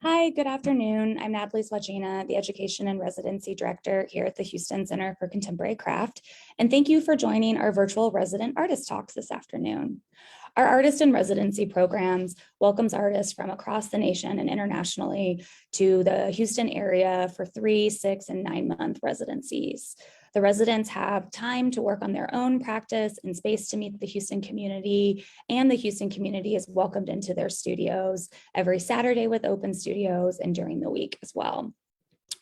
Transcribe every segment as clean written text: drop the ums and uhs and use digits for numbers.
Hi, good afternoon. I'm Natalie Slagina, the Education and Residency Director here at the Houston Center for Contemporary Craft, and thank you for joining our virtual resident artist talks this afternoon. Our artist in residency programs welcomes artists from across the nation and internationally to the Houston area for 3, 6, and 9-month residencies. The residents have time to work on their own practice and space to meet the Houston community, and the Houston community is welcomed into their studios every Saturday with open studios and during the week as well.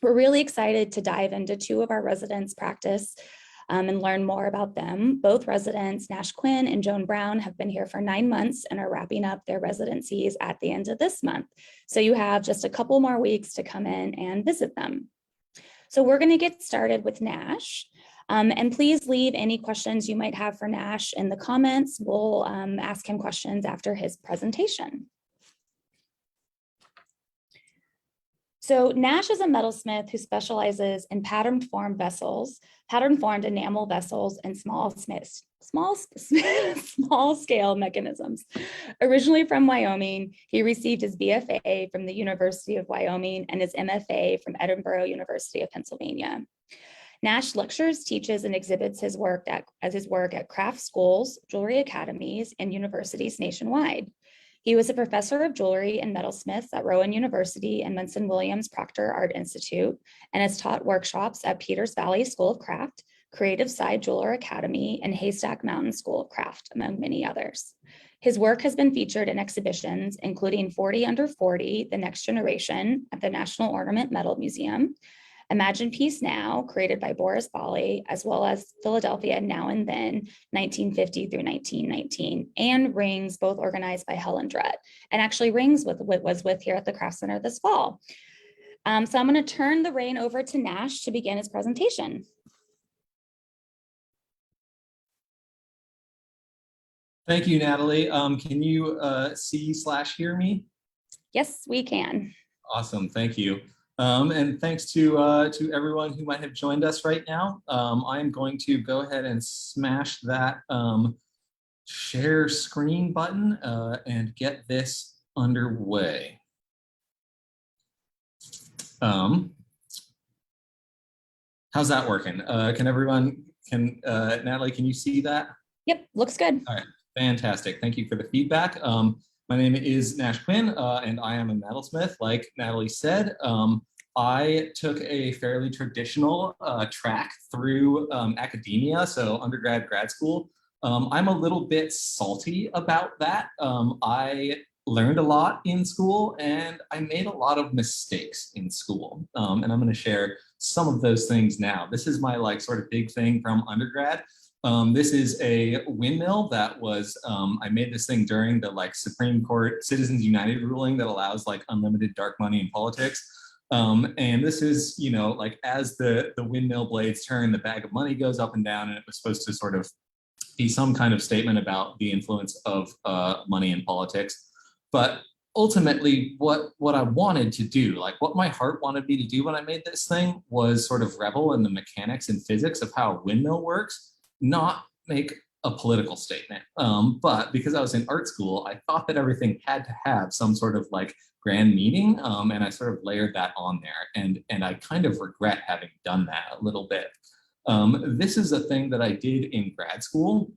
We're really excited to dive into two of our residents' practice and learn more about them. Both residents, Nash Quinn and Joan Brown, have been here for 9 months and are wrapping up their residencies at the end of this month. So you have just a couple more weeks to come in and visit them. So we're going to get started with Nash. And please leave any questions you might have for Nash in the comments. We'll ask him questions after his presentation. So Nash is a metalsmith who specializes in patterned formed enamel vessels, and small scale mechanisms. Originally from Wyoming, he received his BFA from the University of Wyoming and his MFA from Edinburgh University of Pennsylvania. Nash lectures, teaches, and exhibits his work at craft schools, jewelry academies, and universities nationwide. He was a professor of jewelry and metalsmiths at Rowan University and Munson Williams Proctor Art Institute, and has taught workshops at Peters Valley School of Craft, Creative Side Jeweler Academy, and Haystack Mountain School of Craft, among many others. His work has been featured in exhibitions, including 40 Under 40, The Next Generation at the National Ornament Metal Museum, Imagine Peace Now, created by Boris Bali, as well as Philadelphia Now and Then, 1950 through 1919, and Rings, both organized by Helen Drett. And actually Rings was with here at the Craft Center this fall. So I'm going to turn the rein over to Nash to begin his presentation. Thank you, Natalie. Can you see/hear me? Yes, we can. Awesome, thank you. And thanks to everyone who might have joined us right now. I'm going to go ahead and smash that share screen button and get this underway. How's that working? Natalie, can you see that? Yep, looks good. All right, fantastic. Thank you for the feedback. My name is Nash Quinn, and I am a metalsmith, like Natalie said. I took a fairly traditional track through academia, so undergrad, grad school. I'm a little bit salty about that. I learned a lot in school, and I made a lot of mistakes in school. And I'm going to share some of those things now. This is my sort of big thing from undergrad. This is a windmill that was, I made this thing during the Supreme Court Citizens United ruling that allows unlimited dark money in politics. And this is, as the windmill blades turn, the bag of money goes up and down, and it was supposed to sort of be some kind of statement about the influence of money in politics. But ultimately, what I wanted to do, what my heart wanted me to do when I made this thing, was sort of revel in the mechanics and physics of how a windmill works, not make a political statement. But because I was in art school, I thought that everything had to have some sort of grand meaning, and I sort of layered that on there, and I kind of regret having done that a little bit. This is a thing that I did in grad school.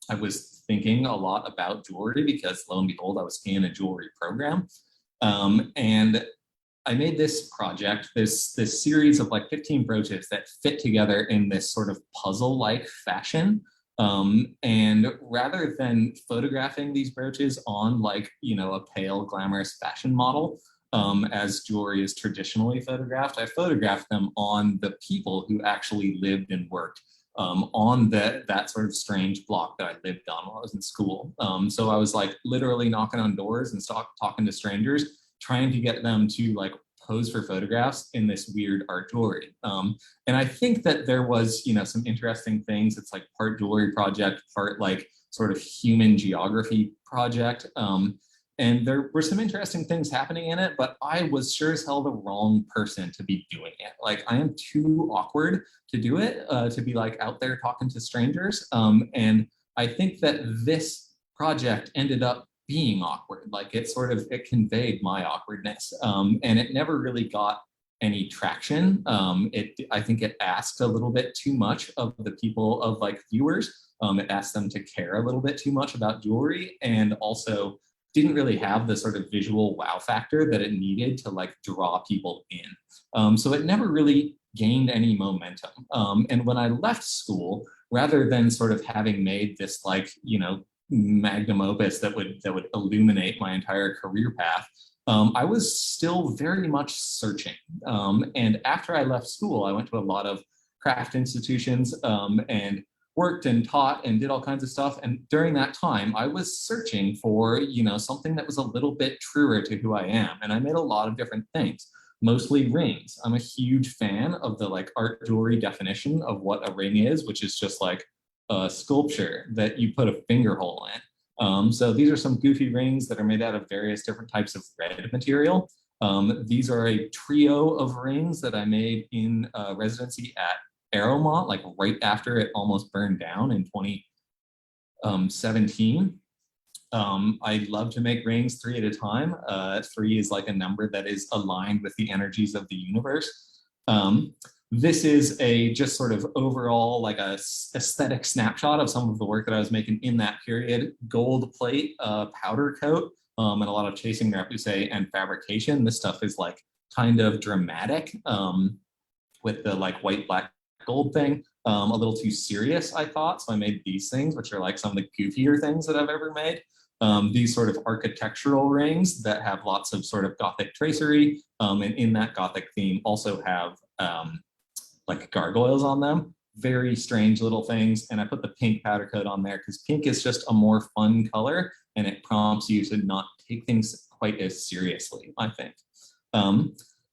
I was thinking a lot about jewelry because, lo and behold, I was in a jewelry program, and I made this project, this series of 15 brooches that fit together in this sort of puzzle-like fashion. And rather than photographing these brooches on a pale, glamorous fashion model, as jewelry is traditionally photographed, I photographed them on the people who actually lived and worked on that sort of strange block that I lived on while I was in school. So I was literally knocking on doors and talking to strangers, trying to get them to pose for photographs in this weird art jewelry. And I think that there was, some interesting things. It's part jewelry project, part sort of human geography project. And there were some interesting things happening in it, but I was sure as hell the wrong person to be doing it. I am too awkward to do it, to be out there talking to strangers. And I think that this project ended up being awkward. Like it conveyed my awkwardness, and it never really got any traction. I think it asked a little bit too much of the people, of like viewers. It asked them to care a little bit too much about jewelry, and also didn't really have the sort of visual wow factor that it needed to like draw people in. So it never really gained any momentum. And when I left school, rather than sort of having made this like, magnum opus that would illuminate my entire career path, I was still very much searching. And after I left school, I went to a lot of craft institutions, and worked and taught and did all kinds of stuff. And during that time, I was searching for, something that was a little bit truer to who I am. And I made a lot of different things, mostly rings. I'm a huge fan of the like art jewelry definition of what a ring is, which is just like a sculpture that you put a finger hole in. So these are some goofy rings that are made out of various different types of red material. These are a trio of rings that I made in residency at Aeromont, like right after it almost burned down in 2017. I love to make rings 3 at a time. 3 is like a number that is aligned with the energies of the universe. This is a just sort of overall like a aesthetic snapshot of some of the work that I was making in that period. Gold plate, powder coat, and a lot of chasing repoussé and fabrication. This stuff is like kind of dramatic, with the like white, black, gold thing. A little too serious, I thought. So I made these things, which are like some of the goofier things that I've ever made. These sort of architectural rings that have lots of sort of Gothic tracery, and in that Gothic theme also have like gargoyles on them. Very strange little things. And I put the pink powder coat on there because pink is just a more fun color, and it prompts you to not take things quite as seriously, I think.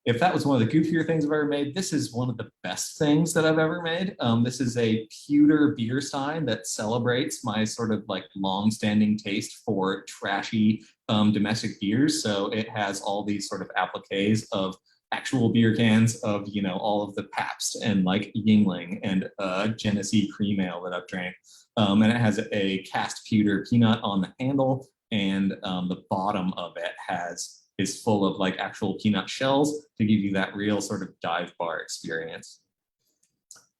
If that was one of the goofier things I've ever made, this is one of the best things that I've ever made. This is a pewter beer stein that celebrates my sort of like long-standing taste for trashy domestic beers. So it has all these sort of appliques of actual beer cans of, all of the Pabst and like Yingling and Genesee cream ale that I've drank. And it has a cast pewter peanut on the handle, and the bottom of it is full of like actual peanut shells to give you that real sort of dive bar experience.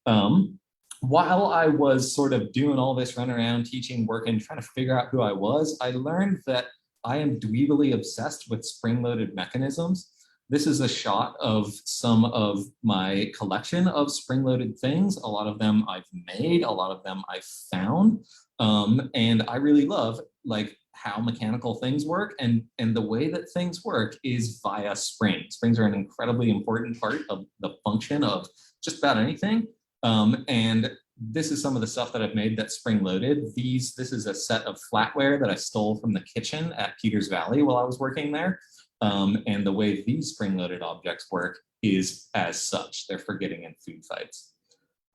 While I was sort of doing all this run around, teaching, working, trying to figure out who I was, I learned that I am dweebily obsessed with spring-loaded mechanisms. This is a shot of some of my collection of spring-loaded things. A lot of them I've made, a lot of them I've found. And I really love like how mechanical things work, and the way that things work is via springs. Springs are an incredibly important part of the function of just about anything. And this is some of the stuff that I've made that's spring-loaded. This is a set of flatware that I stole from the kitchen at Peters Valley while I was working there. And the way these spring-loaded objects work is as such. They're for getting in food fights.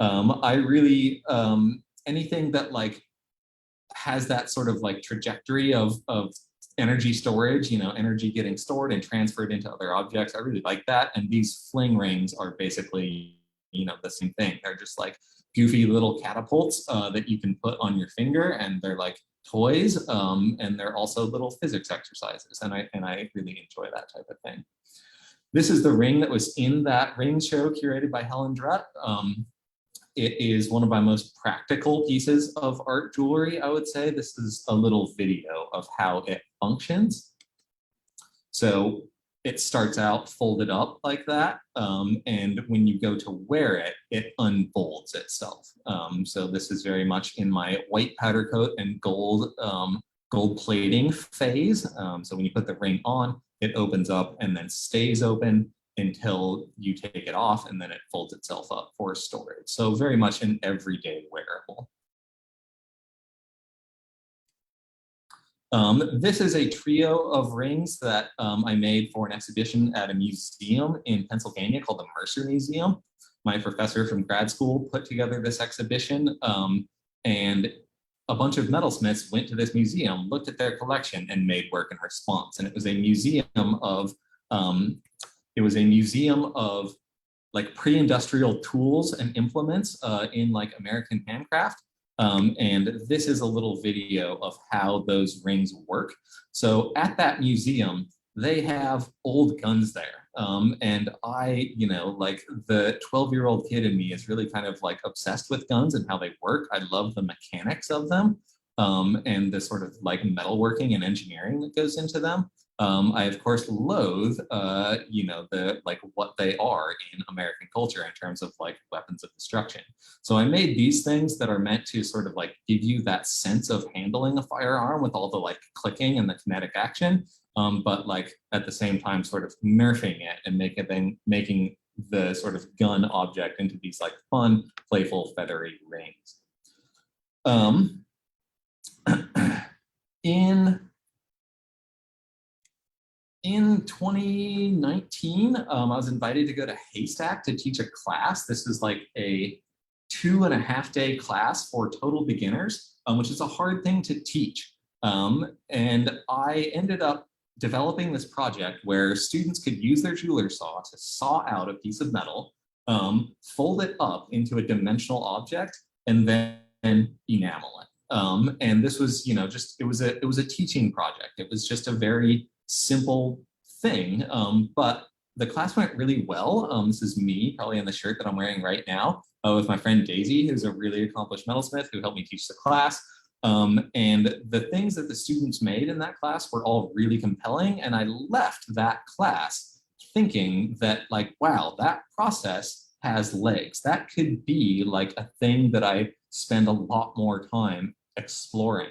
I really, anything that like has that sort of like trajectory of energy storage, energy getting stored and transferred into other objects, I really like that. And these fling rings are basically, the same thing. They're just like goofy little catapults that you can put on your finger, and they're like toys, and they're also little physics exercises, and I really enjoy that type of thing. This is the ring that was in that ring show curated by Helen Drutt. It is one of my most practical pieces of art jewelry, I would say. This is a little video of how it functions. So it starts out folded up like that, and when you go to wear it, it unfolds itself. So this is very much in my white powder coat and gold plating phase. So when you put the ring on, it opens up and then stays open until you take it off, and then it folds itself up for storage. So very much an everyday wearable. This is a trio of rings that I made for an exhibition at a museum in Pennsylvania called the Mercer Museum. My professor from grad school put together this exhibition, and a bunch of metalsmiths went to this museum, looked at their collection, and made work in response. And it was a museum of like pre-industrial tools and implements in like American handcraft. And this is a little video of how those rings work. So at that museum, they have old guns there. And I, like the 12-year-old kid in me is really kind of like obsessed with guns and how they work. I love the mechanics of them, and the sort of like metalworking and engineering that goes into them. I of course loathe, the like what they are in American culture in terms of like weapons of destruction. So I made these things that are meant to sort of like give you that sense of handling a firearm with all the like clicking and the kinetic action, but like at the same time sort of nerfing it and making the sort of gun object into these like fun, playful, feathery rings. In 2019, I was invited to go to Haystack to teach a class. This is like a 2.5-day class for total beginners, which is a hard thing to teach. And I ended up developing this project where students could use their jeweler saw to saw out a piece of metal, fold it up into a dimensional object, and then enamel it. And this was, it was a teaching project. It was just a very simple thing, but the class went really well. This is me, probably in the shirt that I'm wearing right now, with my friend Daisy, who's a really accomplished metalsmith who helped me teach the class. And the things that the students made in that class were all really compelling. And I left that class thinking that like, wow, that process has legs. That could be like a thing that I spend a lot more time exploring.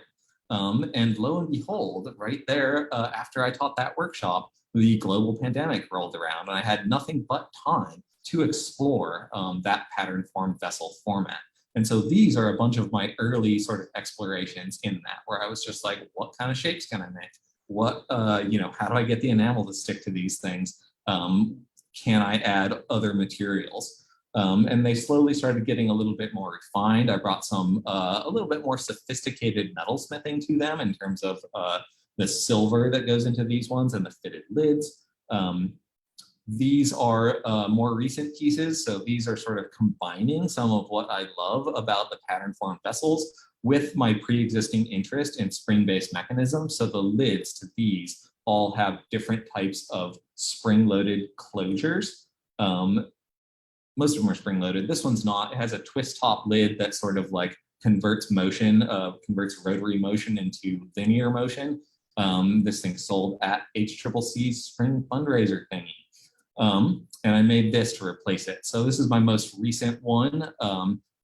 And lo and behold, right there, after I taught that workshop, the global pandemic rolled around and I had nothing but time to explore that pattern formed vessel format. And so these are a bunch of my early sort of explorations in that, where I was just like, what kind of shapes can I make? What, how do I get the enamel to stick to these things? Can I add other materials? And they slowly started getting a little bit more refined. I brought some a little bit more sophisticated metalsmithing to them in terms of the silver that goes into these ones and the fitted lids. These are more recent pieces, so these are sort of combining some of what I love about the pattern formed vessels with my pre-existing interest in spring-based mechanisms. So the lids to these all have different types of spring-loaded closures. Most of them are spring-loaded. This one's not. It has a twist top lid that sort of like converts rotary motion into linear motion. This thing sold at HCCC's spring fundraiser thingy. And I made this to replace it. So this is my most recent one.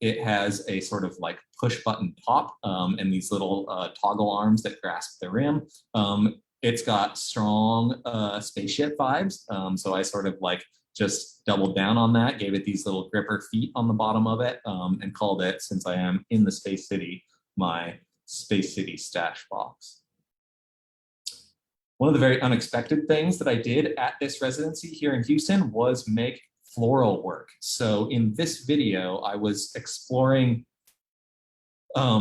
It has a sort of like push button top and these little toggle arms that grasp the rim. It's got strong spaceship vibes. So I sort of like just doubled down on that, gave it these little gripper feet on the bottom of it, and called it, since I am in the Space City, my Space City stash box. One of the very unexpected things that I did at this residency here in Houston was make floral work. So in this video, I was exploring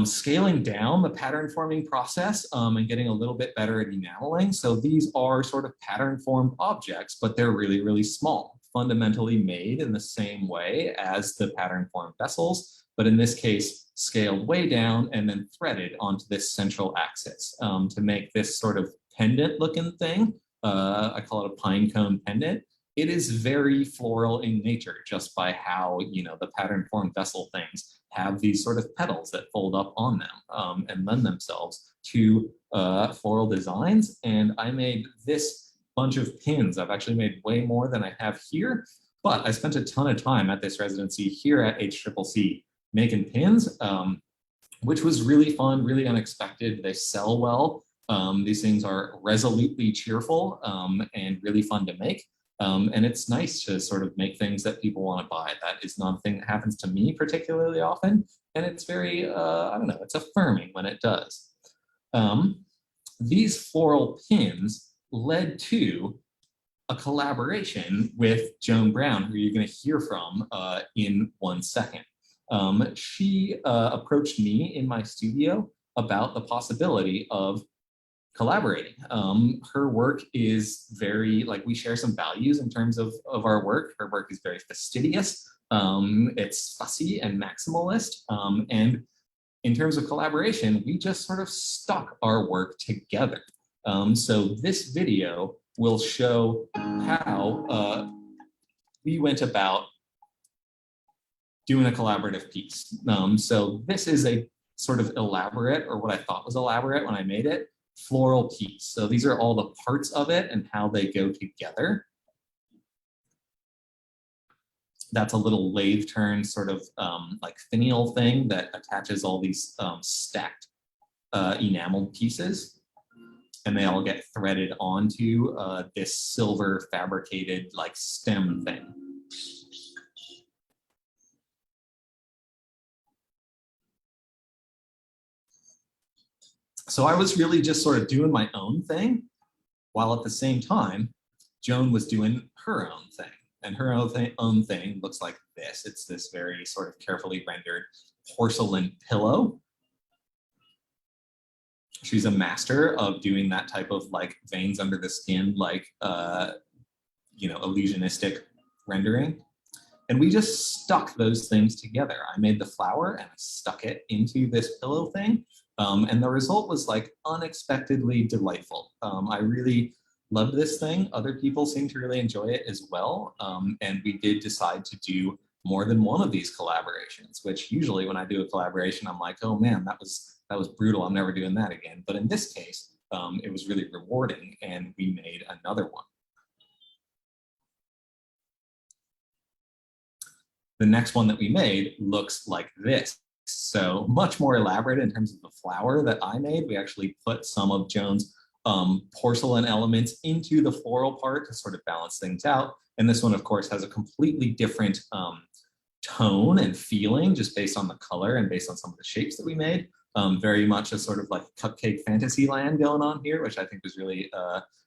scaling down the pattern forming process and getting a little bit better at enameling. So these are sort of pattern formed objects, but they're really, really small, fundamentally made in the same way as the pattern formed vessels, but in this case, scaled way down and then threaded onto this central axis to make this sort of pendant looking thing. I call it a pine cone pendant. It is very floral in nature just by how, the pattern formed vessel things have these sort of petals that fold up on them and lend themselves to floral designs. And I made this bunch of pins. I've actually made way more than I have here, but I spent a ton of time at this residency here at HCCC making pins, which was really fun, really unexpected. They sell well. These things are resolutely cheerful and really fun to make. And it's nice to sort of make things that people want to buy. That is not a thing that happens to me particularly often. And it's very, it's affirming when it does. These floral pins led to a collaboration with Joan Brown, who you're going to hear from in 1 second. She approached me in my studio about the possibility of collaborating. Her work is very, we share some values in terms of our work. Her work is very fastidious. It's fussy and maximalist. And in terms of collaboration, we just sort of stuck our work together. So this video will show how we went about doing a collaborative piece. So this is a sort of elaborate, or what I thought was elaborate when I made it, floral piece. So these are all the parts of it and how they go together. That's a little lathe turn sort of like finial thing that attaches all these stacked enameled pieces. And they all get threaded onto this silver fabricated like stem thing. So I was really just sort of doing my own thing, while at the same time, Joan was doing her own thing. And her own thing looks like this. It's this very sort of carefully rendered porcelain pillow. She's a master of doing that type of like veins under the skin, like, you know, illusionistic rendering. And we just stuck those things together. I made the flower and I stuck it into this pillow thing. And the result was like unexpectedly delightful. I really loved this thing. Other people seem to really enjoy it as well. And we did decide to do more than one of these collaborations, which usually when I do a collaboration, I'm like, oh man, that was brutal. I'm never doing that again. But in this case, it was really rewarding and we made another one. The next one that we made looks like this. So much more elaborate in terms of the flower that I made. We actually put some of Joan's porcelain elements into the floral part to sort of balance things out. And this one, of course, has a completely different tone and feeling just based on the color and based on some of the shapes that we made. Very much a sort of like cupcake fantasy land going on here, which I think was really,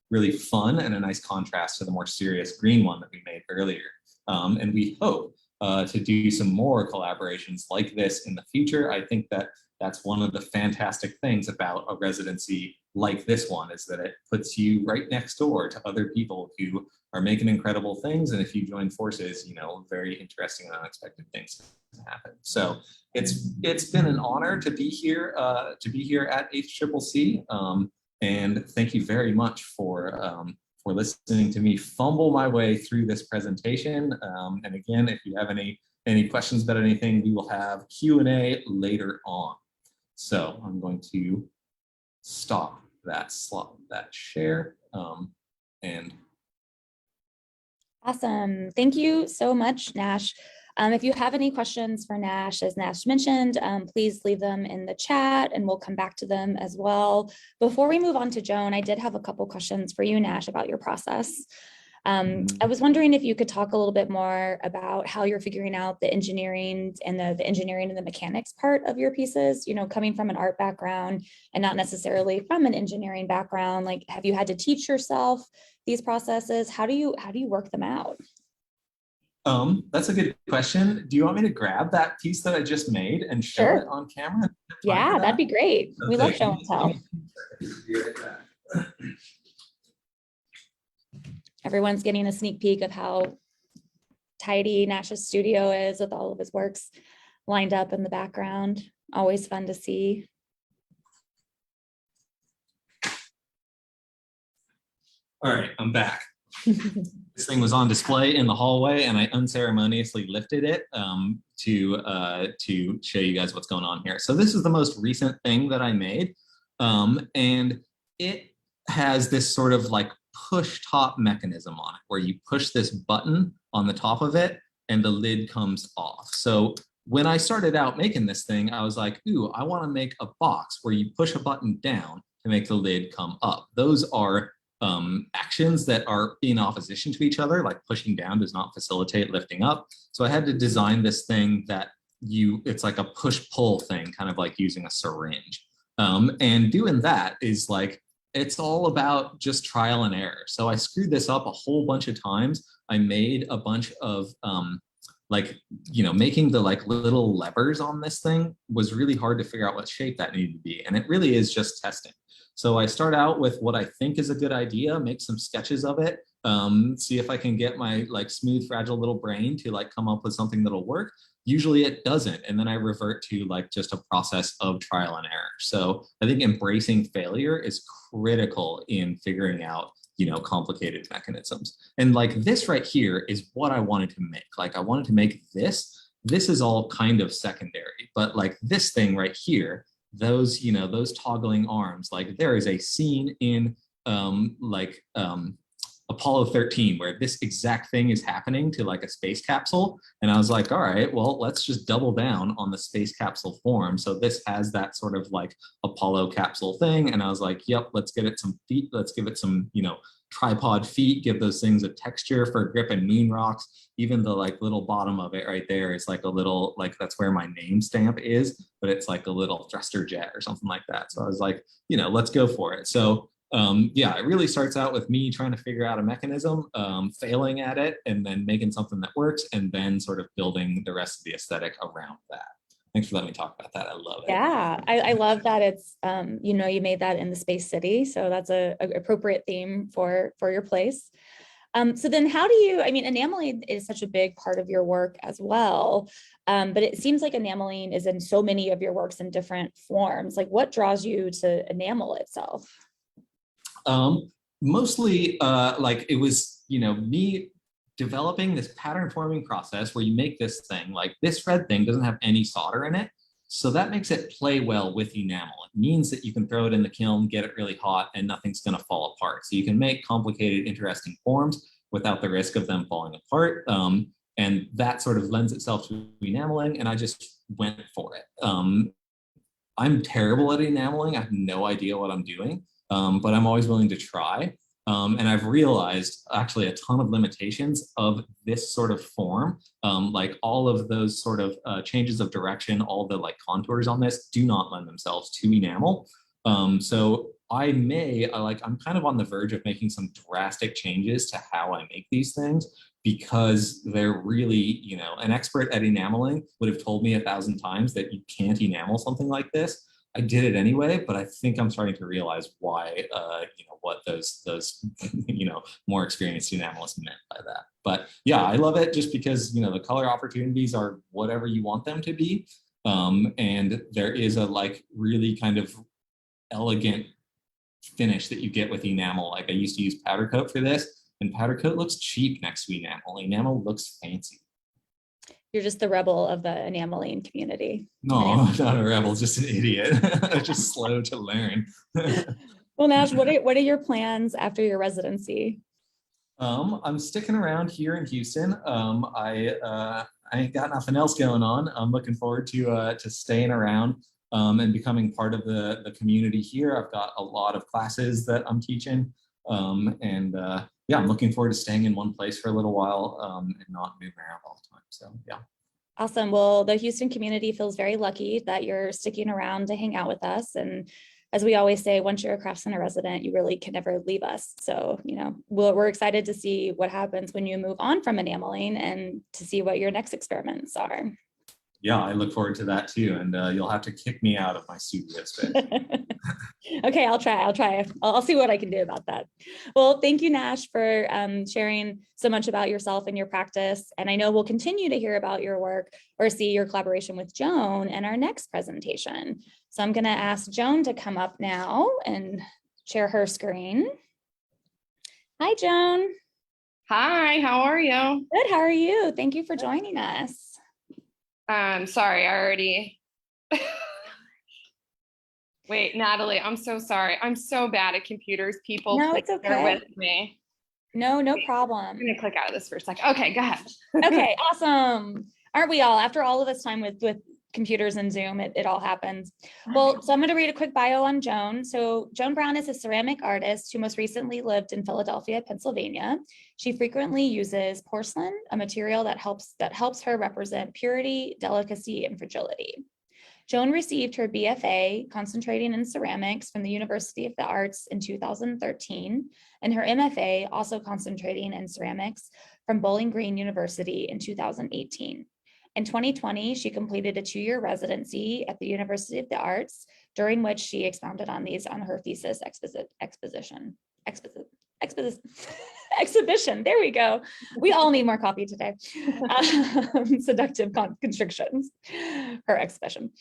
really fun and a nice contrast to the more serious green one that we made earlier. And we hope to do some more collaborations like this in the future. I think that that's one of the fantastic things about a residency like this one, is that it puts you right next door to other people who are making incredible things. And if you join forces, you know, very interesting and unexpected things happen. So it's been an honor to be here at HCCC. And thank you very much for listening to me fumble my way through this presentation. And again, if you have any questions about anything, we will have Q&A later on. So I'm going to stop that share and. Awesome. Thank you so much, Nash. If you have any questions for Nash, as Nash mentioned, please leave them in the chat and we'll come back to them as well. Before we move on to Joan, I did have a couple questions for you, Nash, about your process. I was wondering if you could talk a little bit more about how you're figuring out the engineering and the engineering and the mechanics part of your pieces, you know, coming from an art background and not necessarily from an engineering background. Like, have you had to teach yourself these processes? How do you work them out? That's a good question. Do you want me to grab that piece that I just made and show it on camera? Yeah, that'd be great. We love show and tell. Everyone's getting a sneak peek of how tidy Nash's studio is with all of his works lined up in the background. Always fun to see. All right, I'm back. This thing was on display in the hallway and I unceremoniously lifted it to show you guys what's going on here. So this is the most recent thing that I made. And it has this sort of like push top mechanism on it, where you push this button on the top of it and the lid comes off. So when I started out making this thing, I was like, ooh, I want to make a box where you push a button down to make the lid come up. Those are actions that are in opposition to each other, like pushing down does not facilitate lifting up. So I had to design this thing that it's like a push-pull thing, kind of like using a syringe. And doing that is like, it's all about just trial and error. So I screwed this up a whole bunch of times. I made a bunch of like, you know, making the like little levers on this thing was really hard to figure out what shape that needed to be. And it really is just testing. So I start out with what I think is a good idea, make some sketches of it, see if I can get my like smooth, fragile little brain to like come up with something that'll work. Usually it doesn't. And then I revert to like just a process of trial and error. So I think embracing failure is critical in figuring out, complicated mechanisms. And like this right here is what I wanted to make. Like I wanted to make this. This is all kind of secondary, but like this thing right here, those, those toggling arms, like there is a scene in Apollo 13 where this exact thing is happening to like a space capsule. And I was like, all right, well, let's just double down on the space capsule form. So this has that sort of like Apollo capsule thing. And I was like, yep, let's get it some feet. Let's give it some, tripod feet, give those things a texture for gripping moon rocks. Even the like little bottom of it right there is like a little, like that's where my name stamp is, but it's like a little thruster jet or something like that. So I was like, let's go for it. So yeah, it really starts out with me trying to figure out a mechanism, failing at it, and then making something that works, and then sort of building the rest of the aesthetic around that. Thanks for letting me talk about that. I love it. Yeah, I love that it's, you made that in the Space City. So that's a appropriate theme for your place. So then how do you, enameling is such a big part of your work as well. But it seems like enameling is in so many of your works in different forms. Like what draws you to enamel itself? Mostly like it was, me developing this pattern forming process where you make this thing, like this red thing doesn't have any solder in it. So that makes it play well with enamel. It means that you can throw it in the kiln, get it really hot, and nothing's going to fall apart. So you can make complicated, interesting forms without the risk of them falling apart. And that sort of lends itself to enameling, and I just went for it. I'm terrible at enameling. I have no idea what I'm doing. But I'm always willing to try. And I've realized actually a ton of limitations of this sort of form, like all of those sort of changes of direction, all the like contours on this do not lend themselves to enamel. So I'm kind of on the verge of making some drastic changes to how I make these things, because they're really, an expert at enameling would have told me 1,000 times that you can't enamel something like this. I did it anyway, but I think I'm starting to realize why, what those, more experienced enamelists meant by that. But yeah, I love it just because, the color opportunities are whatever you want them to be. And there is a like really kind of elegant finish that you get with enamel. Like I used to use powder coat for this, and powder coat looks cheap next to enamel. Enamel looks fancy. You're just the rebel of the enameling community. No, I'm not a rebel, just an idiot. Just slow to learn. Well, Nash, what are your plans after your residency? I'm sticking around here in Houston. I ain't got nothing else going on. I'm looking forward to staying around and becoming part of the community here. I've got a lot of classes that I'm teaching, and yeah, I'm looking forward to staying in one place for a little while and not moving around all the time. So yeah. Awesome. Well, the Houston community feels very lucky that you're sticking around to hang out with us. And as we always say, once you're a craft center resident, you really can never leave us. So, we're excited to see what happens when you move on from enameling and to see what your next experiments are. Yeah, I look forward to that too. And you'll have to kick me out of my studio space. Okay, I'll try. I'll see what I can do about that. Well, thank you, Nash, for sharing so much about yourself and your practice. And I know we'll continue to hear about your work or see your collaboration with Joan in our next presentation. So I'm going to ask Joan to come up now and share her screen. Hi, Joan. Hi, how are you? Good, how are you? Thank you for joining us. Sorry, I already. Wait, Natalie, I'm so sorry. I'm so bad at computers. People, No, please it's okay. bear with me. No I'm problem. gonna click out of this for a second. Okay, go ahead. Okay, awesome. Aren't we all? After all of this time with computers and Zoom, it all happens. Well, so I'm going to read a quick bio on Joan. So Joan Brown is a ceramic artist who most recently lived in Philadelphia, Pennsylvania. She frequently uses porcelain, a material that helps her represent purity, delicacy, and fragility. Joan received her BFA, concentrating in ceramics, from the University of the Arts in 2013, and her MFA, also concentrating in ceramics, from Bowling Green University in 2018. In 2020, she completed a 2-year residency at the University of the Arts, during which she expounded on her thesis exposition. exhibition. There we go. We all need more coffee today. Seductive constrictions, her exhibition.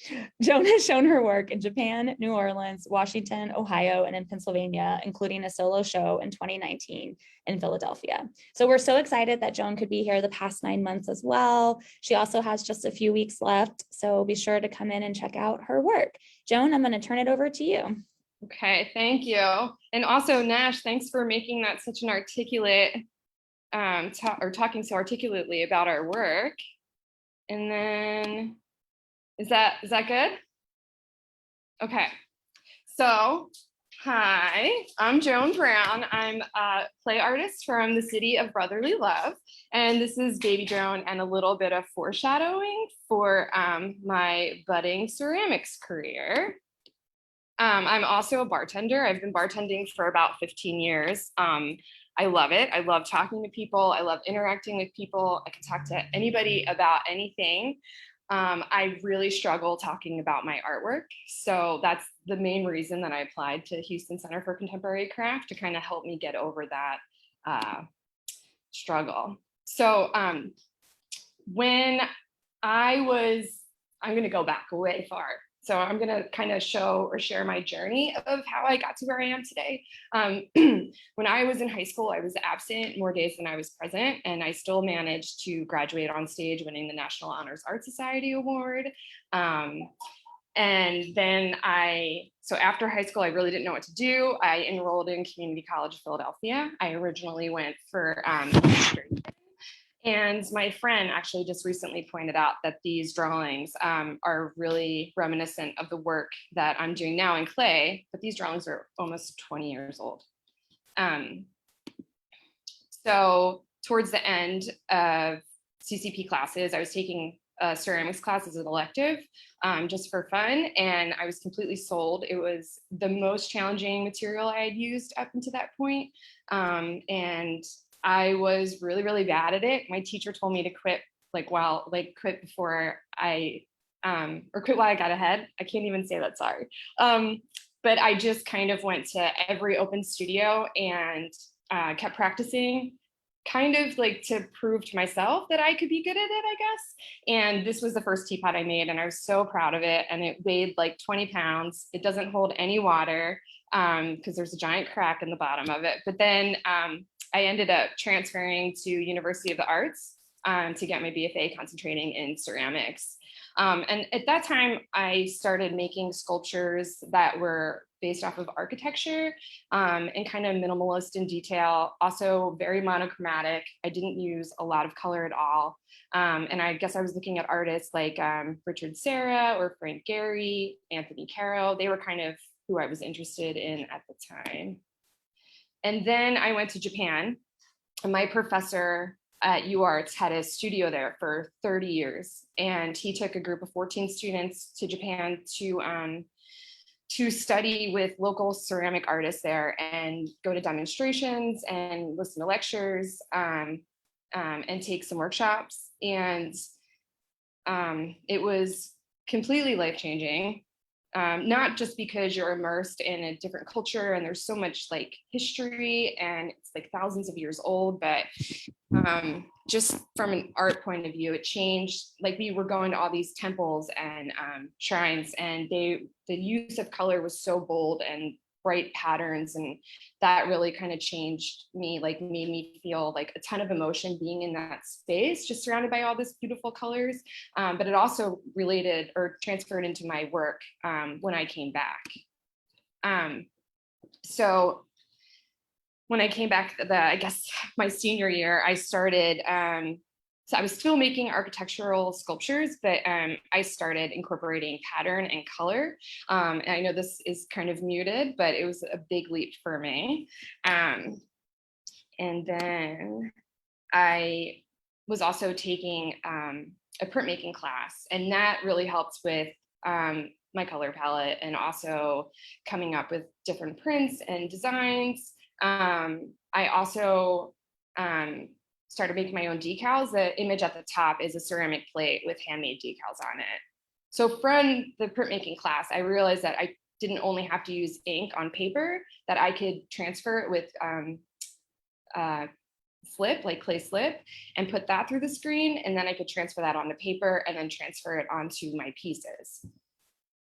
Joan has shown her work in Japan, New Orleans, Washington, Ohio, and in Pennsylvania, including a solo show in 2019 in Philadelphia. So we're so excited that Joan could be here the past 9 months as well. She also has just a few weeks left, so be sure to come in and check out her work. Joan, I'm going to turn it over to you. Okay, thank you. And also, Nash, thanks for making that such an articulate, talking so articulately about our work. And then, is that good? Okay, so hi, I'm Joan Brown. I'm a play artist from the city of Brotherly Love. And this is Baby Joan and a little bit of foreshadowing for my budding ceramics career. I'm also a bartender. I've been bartending for about 15 years. I love it. I love talking to people. I love interacting with people. I can talk to anybody about anything. I really struggle talking about my artwork. So that's the main reason that I applied to Houston Center for Contemporary Craft, to kind of help me get over that struggle. So when I'm going to go back way far. So I'm going to kind of show or share my journey of how I got to where I am today. When I was in high school, I was absent more days than I was present, and I still managed to graduate on stage, winning the National Honors Art Society Award. And then so after high school, I really didn't know what to do. I enrolled in Community College of Philadelphia. I originally went for administration. And my friend actually just recently pointed out that these drawings are really reminiscent of the work that I'm doing now in clay, but these drawings are almost 20 years old. So towards the end of CCP classes, I was taking a ceramics class as an elective just for fun, and I was completely sold. It was the most challenging material I had used up until that point. And I was really, really bad at it. My teacher told me to quit quit before or quit while I got ahead. I can't even say that, sorry. But I just kind of went to every open studio and kept practicing, kind of like to prove to myself that I could be good at it, I guess. And this was the first teapot I made, and I was so proud of it. And it weighed like 20 pounds. It doesn't hold any water because there's a giant crack in the bottom of it. But then I ended up transferring to University of the Arts to get my BFA, concentrating in ceramics. And at that time, I started making sculptures that were based off of architecture and kind of minimalist in detail, also very monochromatic. I didn't use a lot of color at all. And I guess I was looking at artists like Richard Serra or Frank Gehry, Anthony Caro. They were kind of who I was interested in at the time. And then I went to Japan, and my professor at UArts had a studio there for 30 years. And he took a group of 14 students to Japan to study with local ceramic artists there and go to demonstrations and listen to lectures and take some workshops. And it was completely life-changing. Not just because you're immersed in a different culture and there's so much like history and it's like thousands of years old, but just from an art point of view, it changed. Like we were going to all these temples and shrines, and the use of color was so bold and bright patterns, and that really kind of changed me, like made me feel like a ton of emotion being in that space, just surrounded by all these beautiful colors. But it also related or transferred into my work when I came back. So when I came back, I guess my senior year, I started, so I was still making architectural sculptures, but I started incorporating pattern and color. And I know this is kind of muted, but it was a big leap for me. And then I was also taking a printmaking class, and that really helped with my color palette and also coming up with different prints and designs. I also started making my own decals. The image at the top is a ceramic plate with handmade decals on it. So from the printmaking class, I realized that I didn't only have to use ink on paper, that I could transfer it with slip, like clay slip, and put that through the screen. And then I could transfer that onto paper and then transfer it onto my pieces.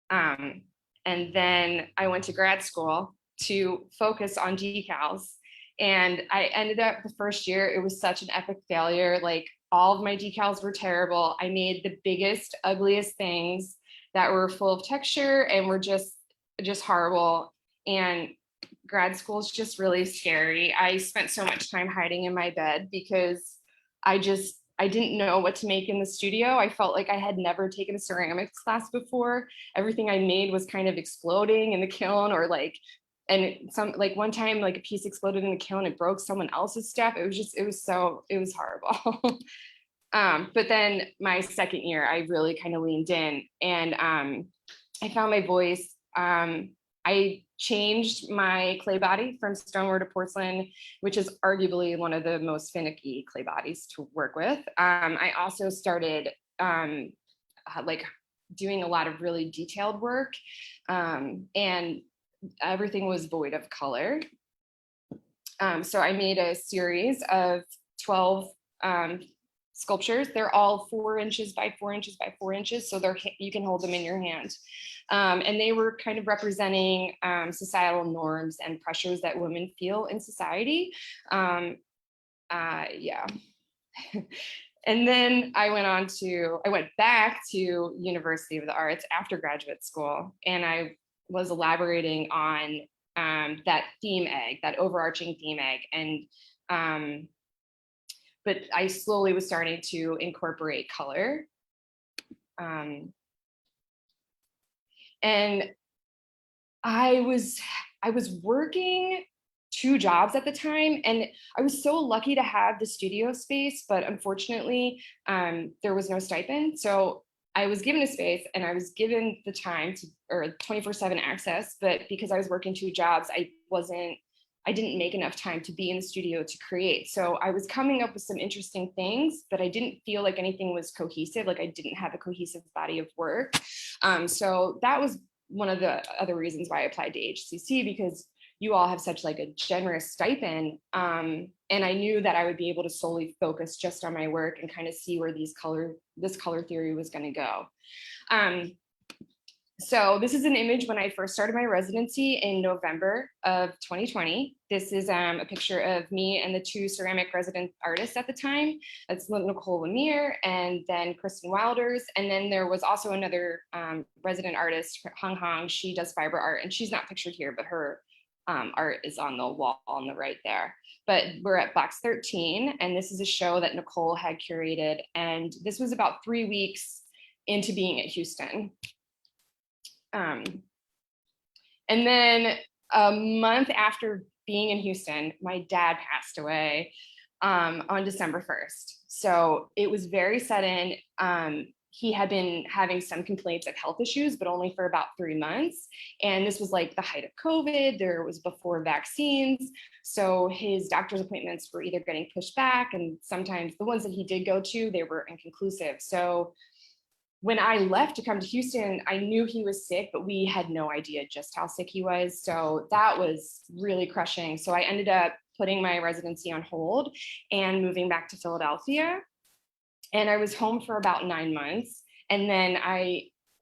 And then I went to grad school to focus on decals. And I ended up the first year, it was such an epic failure. Like all of my decals were terrible. I made the biggest, ugliest things that were full of texture and were just horrible. And grad school is just really scary. I spent so much time hiding in my bed because I didn't know what to make in the studio. I felt like I had never taken a ceramics class before. Everything I made was kind of exploding in the kiln, or like, and some, like one time, like a piece exploded in the kiln, it broke someone else's stuff. It was horrible. But then my second year, I really kind of leaned in, and I found my voice. I changed my clay body from stoneware to porcelain, which is arguably one of the most finicky clay bodies to work with. I also started like doing a lot of really detailed work, and everything was void of color. So I made a series of 12 sculptures. They're all 4 inches by 4 inches by 4 inches, so you can hold them in your hand. And they were kind of representing societal norms and pressures that women feel in society. Yeah. And then I went back to University of the Arts after graduate school, and I was elaborating on that theme egg, that overarching theme egg. And but I slowly was starting to incorporate color. And I was working 2 jobs at the time, and I was so lucky to have the studio space, but unfortunately, there was no stipend. So I was given a space and I was given the time to, or 24/7 access, but because I was working 2 jobs, I didn't make enough time to be in the studio to create. So I was coming up with some interesting things, but I didn't feel like anything was cohesive. Like I didn't have a cohesive body of work. So that was one of the other reasons why I applied to HCC, because you all have such like a generous stipend. And I knew that I would be able to solely focus just on my work and kind of see where this color theory was going to go. So this is an image when I first started my residency in November of 2020. This is a picture of me and the 2 ceramic resident artists at the time. That's Nicole Lemire and then Kristen Wilders. And then there was also another resident artist, Hong Hong. She does fiber art, and she's not pictured here, but her art is on the wall on the right there. But we're at box 13, and this is a show that Nicole had curated. And this was about 3 weeks into being at Houston. And then a month after being in Houston, my dad passed away on December 1st. So it was very sudden. He had been having some complaints of health issues, but only for about 3 months. And this was like the height of COVID. There was before vaccines. So his doctor's appointments were either getting pushed back, and sometimes the ones that he did go to, they were inconclusive. So when I left to come to Houston, I knew he was sick, but we had no idea just how sick he was. So that was really crushing. So I ended up putting my residency on hold and moving back to Philadelphia. And I was home for about 9 months. And then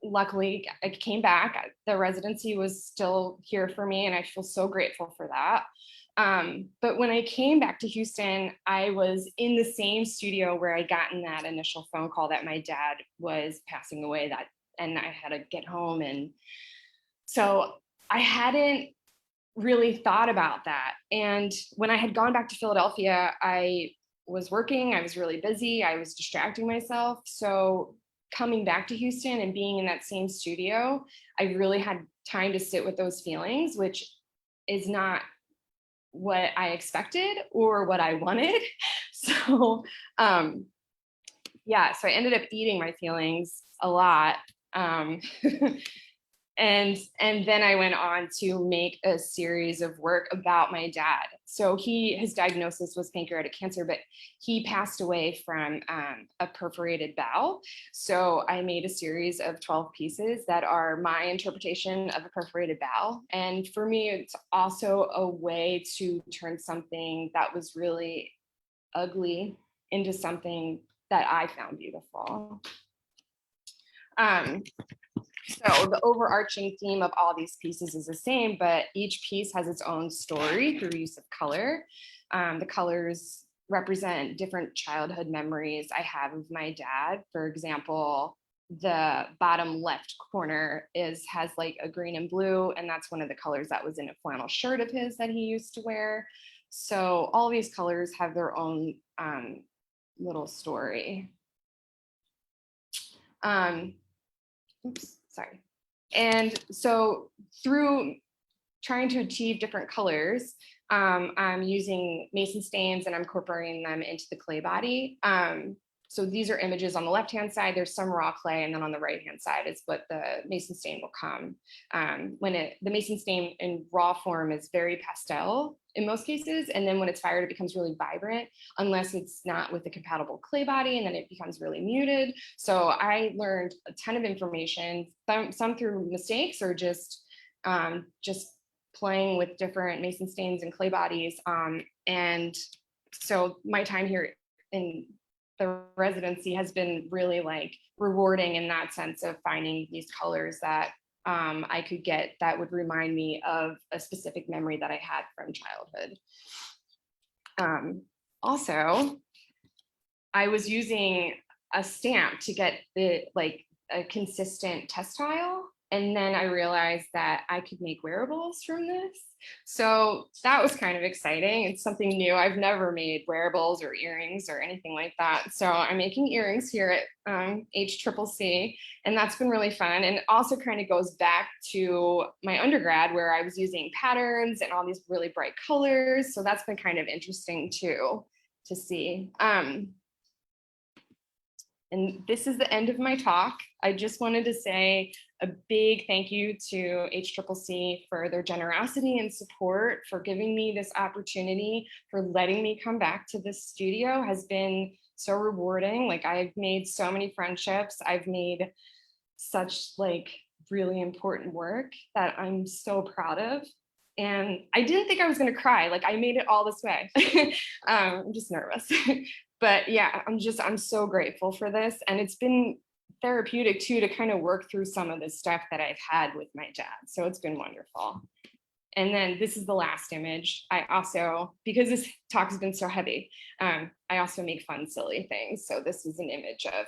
luckily I came back. The residency was still here for me, and I feel so grateful for that. But when I came back to Houston, I was in the same studio where I'd gotten that initial phone call that my dad was passing away, and I had to get home. And so I hadn't really thought about that. And when I had gone back to Philadelphia, I was working, I was really busy, I was distracting myself. So coming back to Houston and being in that same studio, I really had time to sit with those feelings, which is not what I expected or what I wanted. So yeah, so I ended up eating my feelings a lot. And then I went on to make a series of work about my dad. So his diagnosis was pancreatic cancer, but he passed away from a perforated bowel. So I made a series of 12 pieces that are my interpretation of a perforated bowel. And for me, it's also a way to turn something that was really ugly into something that I found beautiful. So the overarching theme of all these pieces is the same, but each piece has its own story through use of color. The colors represent different childhood memories I have of my dad. For example, the bottom left corner has like a green and blue, and that's one of the colors that was in a flannel shirt of his that he used to wear. So all these colors have their own little story. Oops, sorry. And so through trying to achieve different colors, I'm using Mason stains and I'm incorporating them into the clay body. So these are images on the left-hand side, there's some raw clay, and then on the right-hand side is what the Mason stain will come. The Mason stain in raw form is very pastel in most cases, and then when it's fired, it becomes really vibrant, unless it's not with a compatible clay body, and then it becomes really muted. So I learned a ton of information, some through mistakes or just playing with different Mason stains and clay bodies. And so my time here in the residency has been really like rewarding in that sense of finding these colors that I could get that would remind me of a specific memory that I had from childhood. Also, I was using a stamp to get a consistent textile. And then I realized that I could make wearables from this. So that was kind of exciting. It's something new. I've never made wearables or earrings or anything like that. So I'm making earrings here at HCCC, and that's been really fun. And it also kind of goes back to my undergrad where I was using patterns and all these really bright colors. So that's been kind of interesting too, to see. And this is the end of my talk. I just wanted to say a big thank you to HCCC for their generosity and support, for giving me this opportunity, for letting me come back to this studio has been so rewarding. Like, I've made so many friendships. I've made such like really important work that I'm so proud of. And I didn't think I was gonna cry. Like, I made it all this way. I'm just nervous. But yeah, I'm so grateful for this. And it's been therapeutic too, to kind of work through some of the stuff that I've had with my dad. So it's been wonderful. And then this is the last image. I also, because this talk has been so heavy, I also make fun, silly things. So this is an image of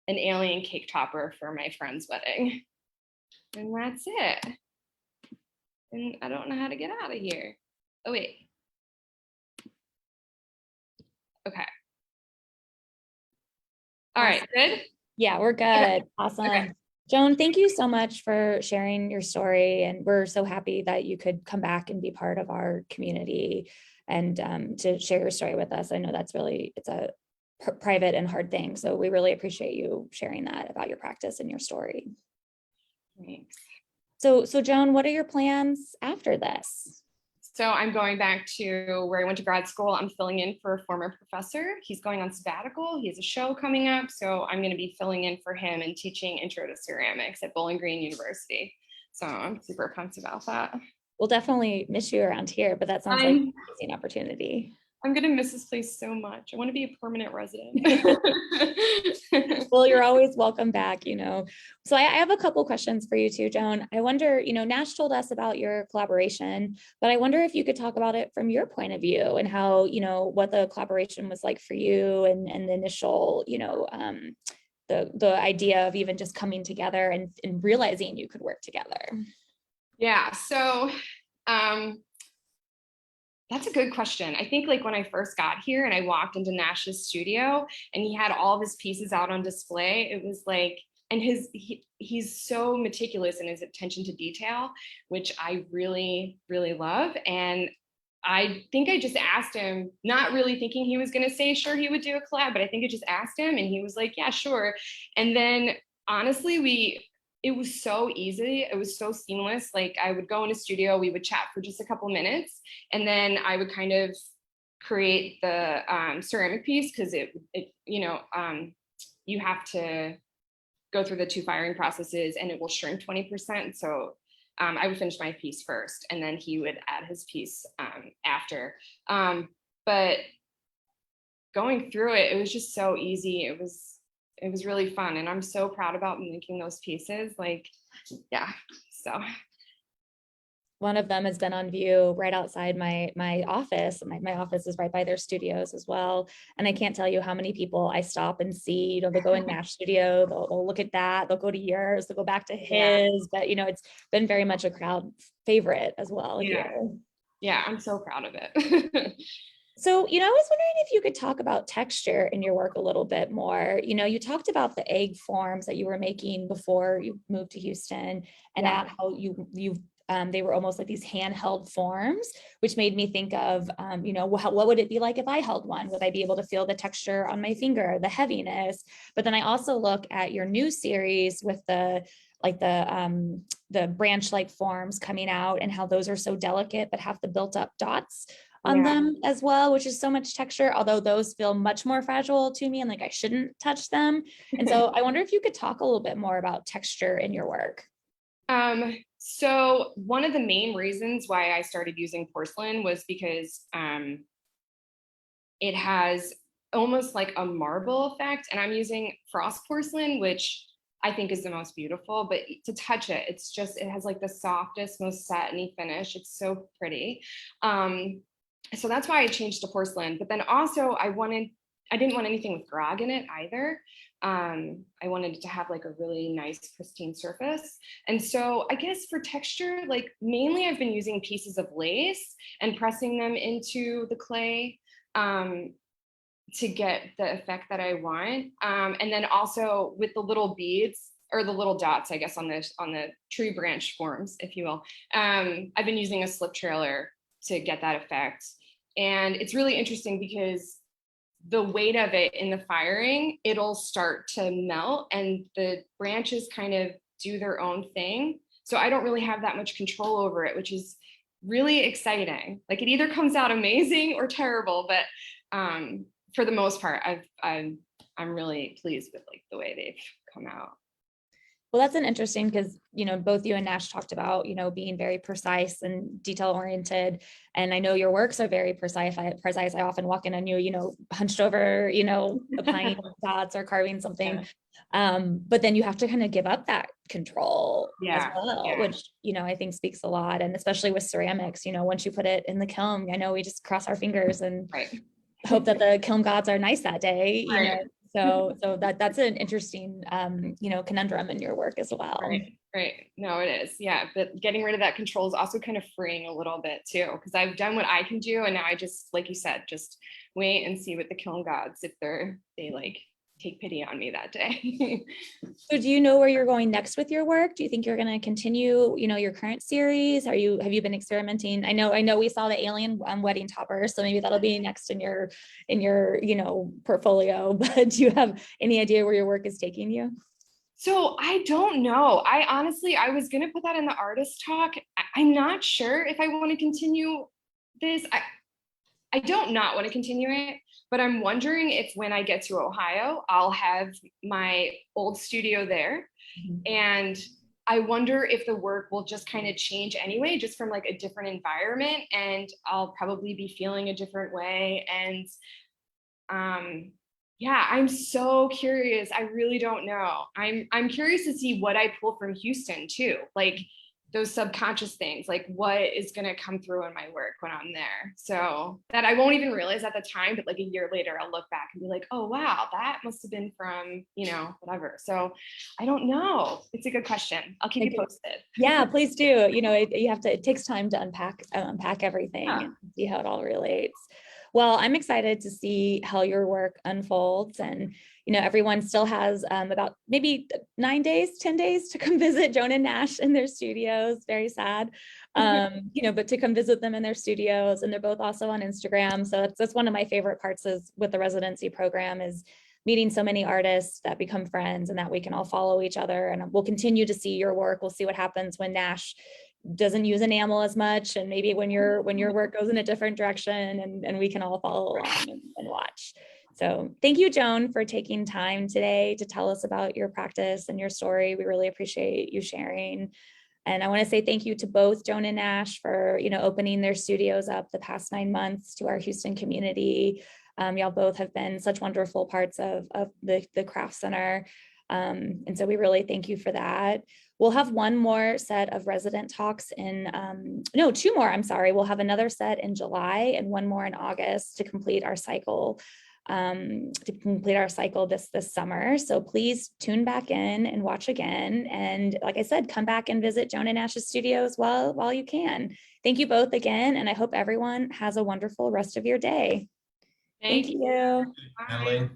an alien cake topper for my friend's wedding. And that's it. And I don't know how to get out of here. Oh, wait. Okay. All right, good? Yeah, we're good. Awesome. Okay. Joan, thank you so much for sharing your story. And we're so happy that you could come back and be part of our community and to share your story with us. I know that's really, it's a private and hard thing. So we really appreciate you sharing that about your practice and your story. Thanks. So Joan, what are your plans after this? So I'm going back to where I went to grad school. I'm filling in for a former professor. He's going on sabbatical. He has a show coming up. So I'm going to be filling in for him and teaching Intro to Ceramics at Bowling Green University. So I'm super pumped about that. We'll definitely miss you around here, but that sounds like an amazing opportunity. I'm going to miss this place so much. I want to be a permanent resident. Well, you're always welcome back, you know. So I have a couple questions for you too, Joan. I wonder, you know, Nash told us about your collaboration, but I wonder if you could talk about it from your point of view and how, you know, what the collaboration was like for you and the initial, you know, the idea of even just coming together and realizing you could work together. Yeah, so that's a good question. I think like when I first got here and I walked into Nash's studio and he had all of his pieces out on display, it was like, and he's so meticulous in his attention to detail, which I really, really love. And I think I just asked him, not really thinking he was going to say, sure, he would do a collab, but I think I just asked him and he was like, yeah, sure. And then honestly, it was so easy. It was so seamless. Like, I would go in a studio, we would chat for just a couple minutes, and then I would kind of create the ceramic piece, because it you know, you have to go through the 2 firing processes and it will shrink 20%. So I would finish my piece first and then he would add his piece after. But going through it, it was just so easy. It was really fun, and I'm so proud about making those pieces. Like, yeah, so. One of them has been on view right outside my office. My office is right by their studios as well. And I can't tell you how many people I stop and see, you know, they'll go in Nash studio, they'll look at that, they'll go to yours, they'll go back to his, but you know, it's been very much a crowd favorite as well here. Yeah, I'm so proud of it. So, you know, I was wondering if you could talk about texture in your work a little bit more. You know, you talked about the egg forms that you were making before you moved to Houston, and how they were almost like these handheld forms, which made me think of, you know, what would it be like if I held one? Would I be able to feel the texture on my finger, the heaviness? But then I also look at your new series with the branch-like forms coming out and how those are so delicate but have the built-up dots on them as well, which is so much texture, although those feel much more fragile to me and like I shouldn't touch them. And so I wonder if you could talk a little bit more about texture in your work. So one of the main reasons why I started using porcelain was because it has almost like a marble effect, and I'm using frost porcelain, which I think is the most beautiful, but to touch it, it has like the softest, most satiny finish. It's so pretty. So that's why I changed to porcelain. But then also I didn't want anything with grog in it either. I wanted it to have like a really nice pristine surface. And so I guess for texture, like mainly I've been using pieces of lace and pressing them into the clay to get the effect that I want. And then also with the little beads or the little dots, I guess, on the tree branch forms, if you will. I've been using a slip trailer to get that effect. And it's really interesting because the weight of it in the firing, it'll start to melt and the branches kind of do their own thing. So I don't really have that much control over it, which is really exciting. Like it either comes out amazing or terrible, but for the most part, I'm really pleased with like the way they've come out. Well, that's an interesting because, you know, both you and Nash talked about, you know, being very precise and detail oriented. And I know your works are very precise. I often walk in on you, you know, hunched over, you know, applying dots or carving something. But then you have to kind of give up that control as well, which, you know, I think speaks a lot. And especially with ceramics, you know, once you put it in the kiln, I know we just cross our fingers and hope that the kiln gods are nice that day, you know. So that's an interesting, you know, conundrum in your work as well. Right. No, it is. Yeah. But getting rid of that control is also kind of freeing a little bit too, because I've done what I can do. And now I just, like you said, just wait and see what the kiln gods, if they like take pity on me that day. So do you know where you're going next with your work? Do you think you're going to continue, you know, your current series? Have you been experimenting? I know we saw the alien wedding topper, so maybe that'll be next in your, you know, portfolio, but do you have any idea where your work is taking you? So I don't know. I was going to put that in the artist talk. I'm not sure if I want to continue this. I don't not want to continue it, but I'm wondering if when I get to Ohio, I'll have my old studio there. And I wonder if the work will just kind of change anyway, just from like a different environment, and I'll probably be feeling a different way. And yeah, I'm so curious. I really don't know. I'm curious to see what I pull from Houston too. Like those subconscious things, like what is going to come through in my work when I'm there. So that I won't even realize at the time, but like a year later, I'll look back and be like, oh, wow, that must have been from, you know, whatever. So I don't know. It's a good question. I'll keep you posted. Yeah, please do. You know, it takes time to unpack everything and see how it all relates. Well, I'm excited to see how your work unfolds, and you know, everyone still has about maybe 9 days, 10 days to come visit Joan and Nash in their studios. Very sad, you know, but to come visit them in their studios, and they're both also on Instagram. So that's one of my favorite parts is with the residency program is meeting so many artists that become friends and that we can all follow each other. And we'll continue to see your work. We'll see what happens when Nash doesn't use enamel as much, and maybe when your work goes in a different direction, and we can all follow along and watch. So thank you, Joan, for taking time today to tell us about your practice and your story. We really appreciate you sharing. And I want to say thank you to both Joan and Nash for, opening their studios up the past 9 months to our Houston community. Y'all both have been such wonderful parts of the Craft Center. And so we really thank you for that. We'll have one more set of resident talks no, 2 more, I'm sorry. We'll have another set in July and 1 more in August to complete our cycle. This summer. So please tune back in and watch again. And like I said, come back and visit Joan and Nash's studios while you can. Thank you both again. And I hope everyone has a wonderful rest of your day. Thank you. Natalie.